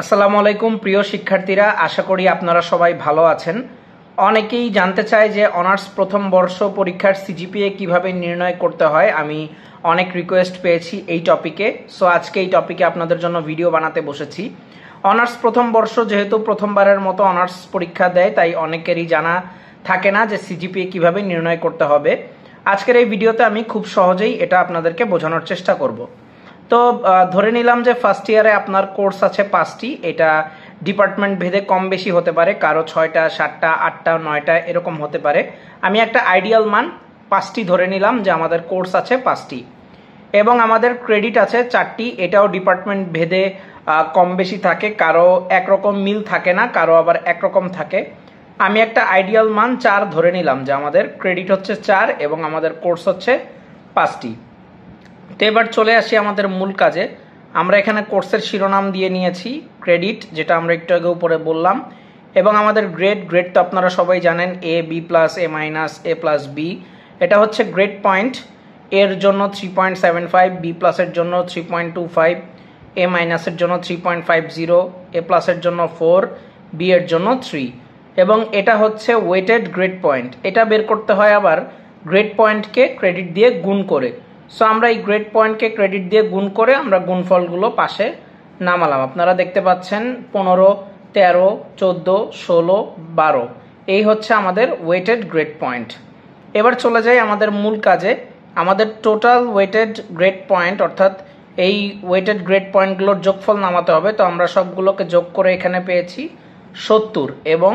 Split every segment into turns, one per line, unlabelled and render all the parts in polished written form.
আসসালামু আলাইকুম প্রিয় শিক্ষার্থীরা, আশা করি আপনারা সবাই ভালো আছেন। অনেকেই জানতে চায় যে অনার্স প্রথম বর্ষ পরীক্ষার সিজিপিএ কিভাবে নির্ণয় করতে হয়। আমি অনেক রিকোয়েস্ট পেয়েছি এই টপিকে, সো আজকে এই টপিকে আপনাদের জন্য ভিডিও বানাতে বসেছি। অনার্স প্রথম বর্ষ যেহেতু প্রথমবারের মতো অনার্স পরীক্ষা দেয়, তাই অনেকেরই জানা থাকে না যে সিজিপিএ কিভাবে নির্ণয় করতে হবে। আজকের এই ভিডিওতে আমি খুব সহজেই এটা আপনাদেরকে বোঝানোর চেষ্টা করব। তো ধরে নিলাম যে ফার্স্ট ইয়ারে আপনার কোর্স আছে 5টি। এটা ডিপার্টমেন্ট ভেদে কম বেশি হতে পারে, কারো 6টা, 7টা, 8টা, 9টা এরকম হতে পারে। আমি একটা আইডিয়াল মান 5টি ধরে নিলাম যে আমাদের কোর্স আছে 5টি, এবং আমাদের ক্রেডিট আছে 4টি। এটাও ডিপার্টমেন্ট ভেদে কম বেশি থাকে, কারো একরকম মিল থাকে না, কারো আবার একরকম থাকে। আমি একটা আইডিয়াল মান 4 ধরে নিলাম যে আমাদের ক্রেডিট হচ্ছে 4 এবং আমাদের কোর্স হচ্ছে 5টি। তো এবার চলে আসি আমাদের মূল কাজে। আমরা এখানে কোর্সের শিরোনাম দিয়ে নিয়েছি ক্রেডিট, যেটা আমরা একটু আগে উপরে বললাম, এবং আমাদের গ্রেড তো আপনারা সবাই জানেন, এ, বি প্লাস, এ মাইনাস, এ প্লাস বি। এটা হচ্ছে গ্রেড পয়েন্ট। এর জন্য 3.75, বি প্লাসের জন্য 3.25, এ মাইনাসের জন্য 3.50, এ প্লাসের জন্য 4, বি এর জন্য 3। এবং এটা হচ্ছে ওয়েটেড গ্রেড পয়েন্ট। এটা বের করতে হয় আবার গ্রেড পয়েন্টকে ক্রেডিট দিয়ে গুণ করে। সো আমরা এই গ্রেড পয়েন্টকে ক্রেডিট দিয়ে গুণ করে আমরা গুণফলগুলো পাশে নামালাম। আপনারা দেখতে পাচ্ছেন 15, 13, 14, 16, 12 এই হচ্ছে আমাদের ওয়েটেড গ্রেড পয়েন্ট। এবার চলে যাই আমাদের মূল কাজে। আমাদের টোটাল ওয়েটেড গ্রেড পয়েন্ট, অর্থাৎ এই ওয়েটেড গ্রেড পয়েন্টগুলোর যোগফল নামাতে হবে। তো আমরা সবগুলোকে যোগ করে এখানে পেয়েছি 70, এবং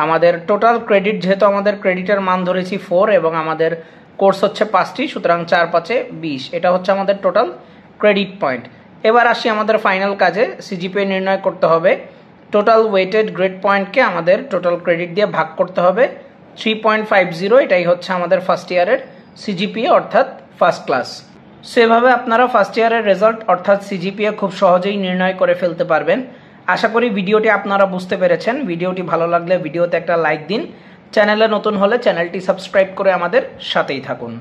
আমাদের টোটাল ক্রেডিট, যেহেতু আমাদের ক্রেডিটের মান ধরেছি 4 এবং আমাদের কোর্স হচ্ছে 5টি, সুতরাং 4 5 20। এটা হচ্ছে আমাদের টোটাল ক্রেডিট পয়েন্ট। এবার আসি আমাদের ফাইনাল কাজে। সিজিপিএ নির্ণয় করতে হবে। টোটাল ওয়েটেড গ্রেড পয়েন্টকে আমাদের টোটাল ক্রেডিট দিয়ে ভাগ করতে হবে 3.50। এটাই হচ্ছে আমাদের ফার্স্ট ইয়ারের সিজিপিএ, অর্থাৎ ফার্স্ট ক্লাস। সেভাবে আপনারা ফার্স্ট ইয়ারের রেজাল্ট অর্থাৎ সিজিপিএ খুব সহজেই নির্ণয় করে ফেলতে পারবেন। আশা করি ভিডিওটি আপনারা বুঝতে পেরেছেন। ভিডিওটি ভালো লাগলে ভিডিওতে একটা লাইক দিন। চ্যানেলে নতুন হলে চ্যানেলটি সাবস্ক্রাইব করে আমাদের সাথেই থাকুন।